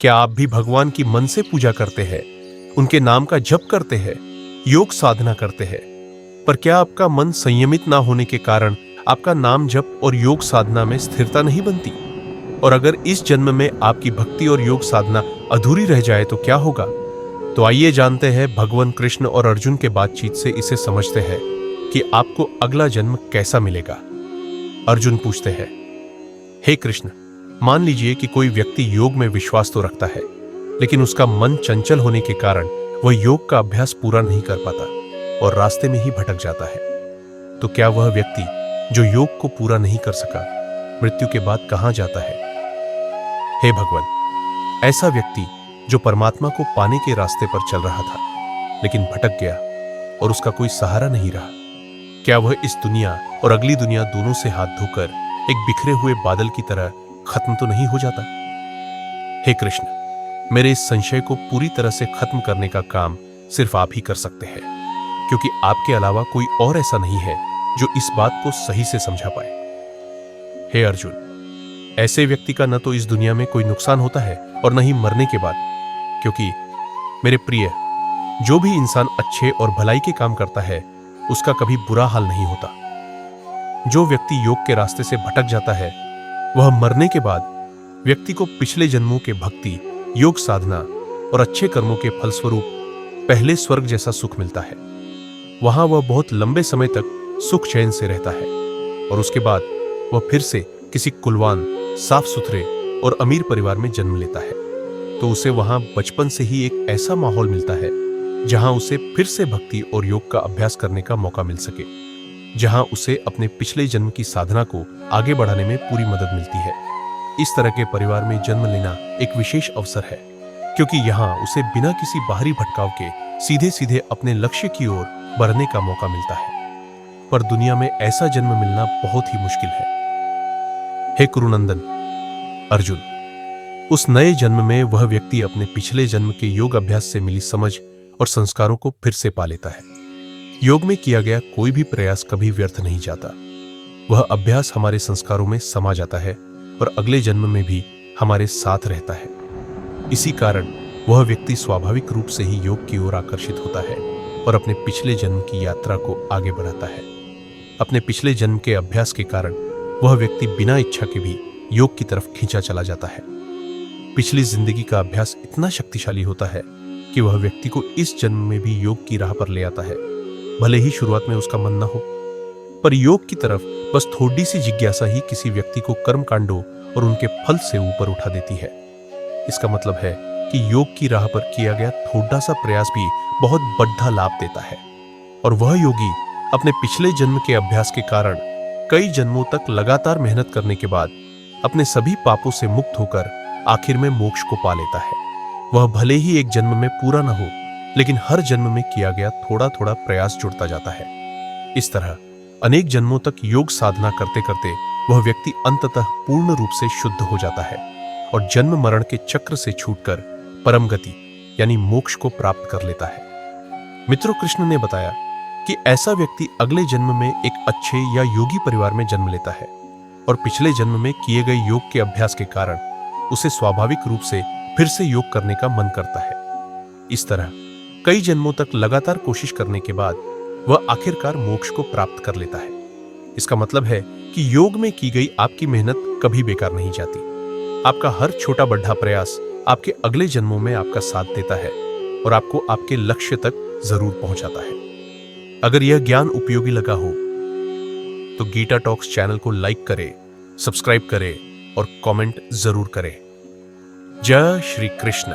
क्या आप भी भगवान की मन से पूजा करते हैं, उनके नाम का जप करते हैं, योग साधना करते हैं? पर क्या आपका मन संयमित ना होने के कारण आपका नाम जप और योग साधना में स्थिरता नहीं बनती? और अगर इस जन्म में आपकी भक्ति और योग साधना अधूरी रह जाए तो क्या होगा? तो आइए जानते हैं भगवान कृष्ण और अर्जुन के बातचीत से इसे समझते हैं कि आपको अगला जन्म कैसा मिलेगा। अर्जुन पूछते हैं, हे कृष्ण, मान लीजिए कि कोई व्यक्ति योग में विश्वास तो रखता है, लेकिन उसका मन चंचल होने के कारण वह योग का अभ्यास पूरा नहीं कर पाता और रास्ते में ही भटक जाता है। तो क्या वह व्यक्ति जो योग को पूरा नहीं कर सका मृत्यु के बाद कहां जाता है? हे भगवान, ऐसा व्यक्ति जो परमात्मा को पाने के रास्ते पर चल रहा था लेकिन भटक गया और उसका कोई सहारा नहीं रहा, क्या वह इस दुनिया और अगली दुनिया दोनों से हाथ धोकर एक बिखरे हुए बादल की तरह खत्म तो नहीं हो जाता? हे कृष्ण, मेरे इस संशय को पूरी तरह से खत्म करने का काम सिर्फ आप ही कर सकते हैं, क्योंकि आपके अलावा कोई और ऐसा नहीं है जो इस बात को सही से समझा पाए। हे अर्जुन, ऐसे व्यक्ति का न तो इस दुनिया में कोई नुकसान होता है और न ही मरने के बाद, क्योंकि मेरे प्रिय, जो भी इंसान अच्छे और भलाई के काम करता है उसका कभी बुरा हाल नहीं होता। जो व्यक्ति योग के रास्ते से भटक जाता है वह मरने के बाद व्यक्ति को पिछले जन्मों के भक्ति, योग साधना और अच्छे कर्मों के फलस्वरूप पहले स्वर्ग जैसा सुख मिलता है। वहां वह बहुत लंबे समय तक सुख चैन से रहता है और उसके बाद वह फिर से किसी कुलवान, साफ सुथरे और अमीर परिवार में जन्म लेता है। तो उसे वहां बचपन से ही एक ऐसा माहौल मिलता है जहां उसे फिर से भक्ति और योग का अभ्यास करने का मौका मिल सके, जहां उसे अपने पिछले जन्म की साधना को आगे बढ़ाने में पूरी मदद मिलती है। इस तरह के परिवार में जन्म लेना एक विशेष अवसर है, क्योंकि यहाँ उसे बिना किसी बाहरी भटकाव के सीधे सीधे अपने लक्ष्य की ओर बढ़ने का मौका मिलता है। पर दुनिया में ऐसा जन्म मिलना बहुत ही मुश्किल है। हे कुरुनंदन अर्जुन, उस नए जन्म में वह व्यक्ति अपने पिछले जन्म के योग अभ्यास से मिली समझ और संस्कारों को फिर से पा लेता है। योग में किया गया कोई भी प्रयास कभी व्यर्थ नहीं जाता। वह अभ्यास हमारे संस्कारों में समा जाता है और अगले जन्म में भी हमारे साथ रहता है। इसी कारण वह व्यक्ति स्वाभाविक रूप से ही योग की ओर आकर्षित होता है और अपने पिछले जन्म की यात्रा को आगे बढ़ाता है। अपने पिछले जन्म के अभ्यास के कारण वह व्यक्ति बिना इच्छा के भी योग की तरफ खींचा चला जाता है। पिछली जिंदगी का अभ्यास इतना शक्तिशाली होता है कि वह व्यक्ति को इस जन्म में भी योग की राह पर ले आता है, भले ही शुरुआत में उसका मन न हो। पर योग की तरफ बस थोड़ी सी जिज्ञासा ही किसी व्यक्ति को कर्म कांडों और उनके फल से ऊपर उठा देती है। इसका मतलब है कि योग की राह पर किया गया थोड़ा सा प्रयास भी बहुत बड़ा लाभ देता है, और वह योगी अपने पिछले जन्म के अभ्यास के कारण कई जन्मों तक लगातार मेहनत करने के बाद अपने सभी पापों से मुक्त होकर आखिर में मोक्ष को पा लेता है। वह भले ही एक जन्म में पूरा न हो, लेकिन हर जन्म में किया गया थोड़ा थोड़ा प्रयास जुड़ता जाता है। इस तरह अनेक जन्मों तक योग साधना करते करते वह व्यक्ति अंततः पूर्ण रूप से शुद्ध हो जाता है और जन्म मरण के चक्र से छूटकर परम गति यानी मोक्ष को प्राप्त कर लेता है। मित्रों, कृष्ण ने बताया कि ऐसा व्यक्ति अगले जन्म में एक अच्छे या योगी परिवार में जन्म लेता है और पिछले जन्म में किए गए योग के अभ्यास के कारण उसे स्वाभाविक रूप से फिर से योग करने का मन करता है। इस तरह कई जन्मों तक लगातार कोशिश करने के बाद वह आखिरकार मोक्ष को प्राप्त कर लेता है। इसका मतलब है कि योग में की गई आपकी मेहनत कभी बेकार नहीं जाती। आपका हर छोटा बड़ा प्रयास आपके अगले जन्मों में आपका साथ देता है और आपको आपके लक्ष्य तक जरूर पहुंचाता है। अगर यह ज्ञान उपयोगी लगा हो तो गीता टॉक्स चैनल को लाइक करें, सब्सक्राइब करें और कमेंट जरूर करें। जय श्री कृष्ण।